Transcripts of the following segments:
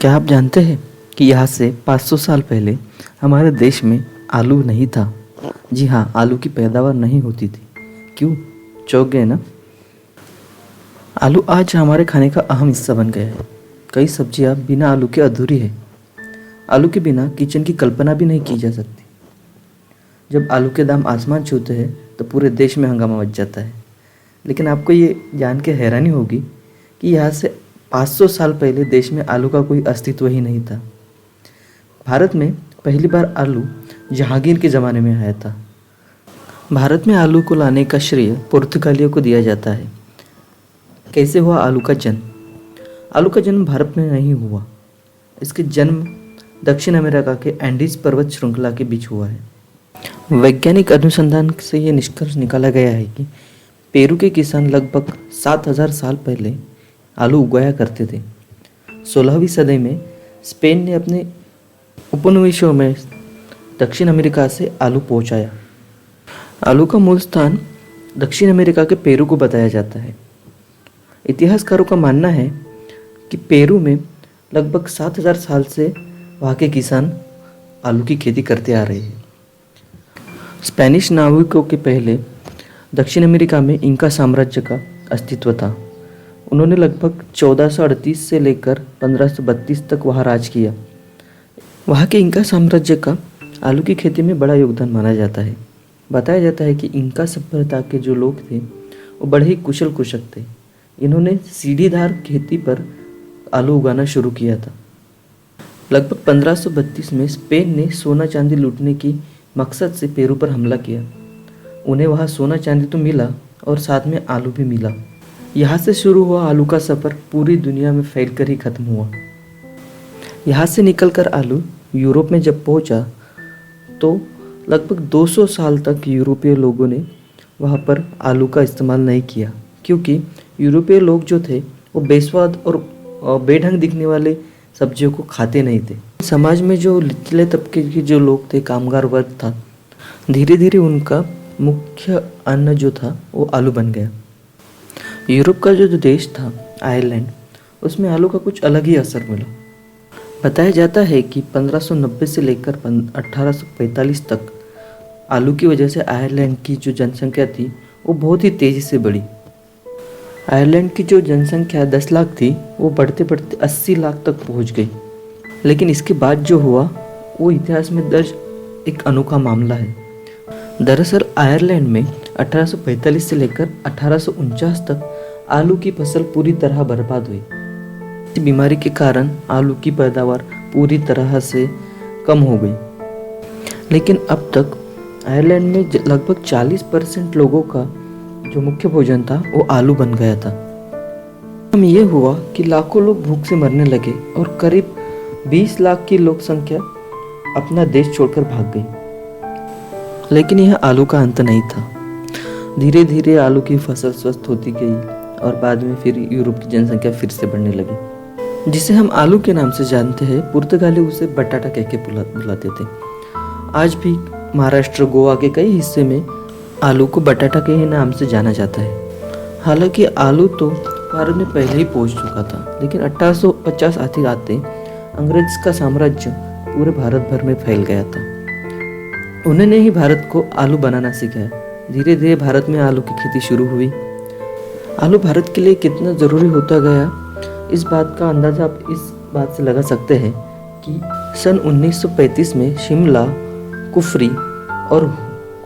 क्या आप जानते हैं कि यहाँ से 500 साल पहले हमारे देश में आलू नहीं था। जी हाँ, आलू की पैदावार नहीं होती थी। क्यों? चौंक गए ना? आलू आज हमारे खाने का अहम हिस्सा बन गया है। कई सब्जियाँ बिना आलू के अधूरी है। आलू के बिना किचन की कल्पना भी नहीं की जा सकती। जब आलू के दाम आसमान छूते हैं तो पूरे देश में हंगामा मच जाता है। लेकिन आपको ये जान के हैरानी होगी कि यहाँ से 500 साल पहले देश में आलू का कोई अस्तित्व ही नहीं था। भारत में पहली बार आलू जहांगीर के ज़माने में आया था। भारत में आलू को लाने का श्रेय पुर्तगालियों को दिया जाता है। कैसे हुआ आलू का जन्म? आलू का जन्म भारत में नहीं हुआ। इसके जन्म दक्षिण अमेरिका के एंडीज पर्वत श्रृंखला के बीच हुआ है। वैज्ञानिक अनुसंधान से ये निष्कर्ष निकाला गया है कि पेरू के किसान लगभग 7000 साल पहले आलू उगाया करते थे। 16वीं सदी में स्पेन ने अपने उपनिवेशों में दक्षिण अमेरिका से आलू पहुंचाया। आलू का मूल स्थान दक्षिण अमेरिका के पेरू को बताया जाता है। इतिहासकारों का मानना है कि पेरू में लगभग 7000 साल से वहाँ के किसान आलू की खेती करते आ रहे हैं। स्पेनिश नाविकों के पहले दक्षिण अमेरिका में इंका साम्राज्य का अस्तित्व था। उन्होंने लगभग 1438 से लेकर 1532 तक वहाँ राज किया। वहाँ के इंका साम्राज्य का आलू की खेती में बड़ा योगदान माना जाता है। बताया जाता है कि इंका सभ्यता के जो लोग थे वो बड़े ही कुशल कृषक थे। इन्होंने सीढ़ीदार खेती पर आलू उगाना शुरू किया था। लगभग 1532 में स्पेन ने सोना चांदी लूटने की मकसद से पेरू पर हमला किया। उन्हें वहाँ सोना चांदी तो मिला और साथ में आलू भी मिला। यहाँ से शुरू हुआ आलू का सफ़र पूरी दुनिया में फैलकर ही खत्म हुआ। यहाँ से निकलकर आलू यूरोप में जब पहुँचा तो लगभग 200 साल तक यूरोपीय लोगों ने वहाँ पर आलू का इस्तेमाल नहीं किया, क्योंकि यूरोपीय लोग जो थे वो बेस्वाद और बेढंग दिखने वाले सब्जियों को खाते नहीं थे। समाज में जो निचले तबके के जो लोग थे, कामगार वर्ग था, धीरे धीरे उनका मुख्य अन्न जो था वो आलू बन गया। यूरोप का जो देश था आयरलैंड, उसमें आलू का कुछ अलग ही असर मिला। बताया जाता है कि 1590 से लेकर 1845 तक आलू की वजह से आयरलैंड की जो जनसंख्या थी वो बहुत ही तेज़ी से बढ़ी। आयरलैंड की जो जनसंख्या 10 लाख थी वो बढ़ते बढ़ते 80 लाख तक पहुंच गई। लेकिन इसके बाद जो हुआ वो इतिहास में दर्ज एक अनोखा मामला है। दरअसल आयरलैंड में 1845 से लेकर 1849 तक आलू की फसल पूरी तरह बर्बाद हुई। इस बीमारी के कारण आलू की पैदावार पूरी तरह से कम हो गई। लेकिन अब तक आयरलैंड में लगभग 40% लोगों का जो मुख्य भोजन था वो आलू बन गया था। हम ये हुआ कि लाखों लोग भूख से मरने लगे और करीब 20 लाख की लोक संख्या अपना देश छोड़कर भाग गई। लेकिन यह आलू का अंत नहीं था। धीरे धीरे आलू की फसल स्वस्थ होती गई और बाद में फिर यूरोप की जनसंख्या फिर से बढ़ने लगी। जिसे हम आलू के नाम से जानते हैं, पुर्तगाली उसे बटाटा कह के बुलाते थे। आज भी महाराष्ट्र, गोवा के कई हिस्से में आलू को बटाटा के ही नाम से जाना जाता है। हालांकि आलू तो भारत में पहले ही पहुंच चुका था, लेकिन 1850 आते आते अंग्रेज का साम्राज्य पूरे भारत भर में फैल गया था। उन्होंने ही भारत को आलू बनाना सिखाया। धीरे धीरे भारत में आलू की खेती शुरू हुई। आलू भारत के लिए कितना ज़रूरी होता गया, इस बात का अंदाज़ा आप इस बात से लगा सकते हैं कि सन 1935 में शिमला, कुफरी और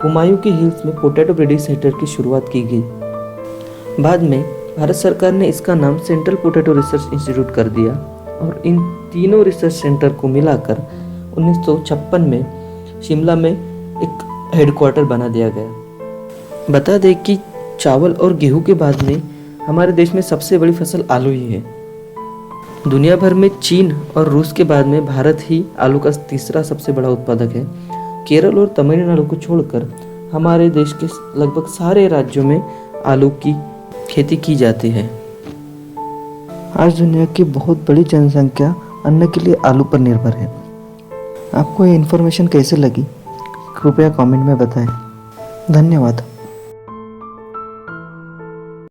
हुमायूं की हिल्स में पोटैटो ब्रीडिंग सेंटर की शुरुआत की गई। बाद में भारत सरकार ने इसका नाम सेंट्रल पोटैटो रिसर्च इंस्टीट्यूट कर दिया और इन तीनों रिसर्च सेंटर को मिलाकर 1956 में शिमला में एक हेडक्वार्टर बना दिया गया। बता दें कि चावल और गेहूं के बाद में हमारे देश में सबसे बड़ी फसल आलू ही है। दुनिया भर में चीन और रूस के बाद में भारत ही आलू का तीसरा सबसे बड़ा उत्पादक है। केरल और तमिलनाडु को छोड़कर हमारे देश के लगभग सारे राज्यों में आलू की खेती की जाती है। आज दुनिया की बहुत बड़ी जनसंख्या अन्न के लिए आलू पर निर्भर है। आपको ये इन्फॉर्मेशन कैसे लगी, कृपया कमेंट में बताएं। धन्यवाद।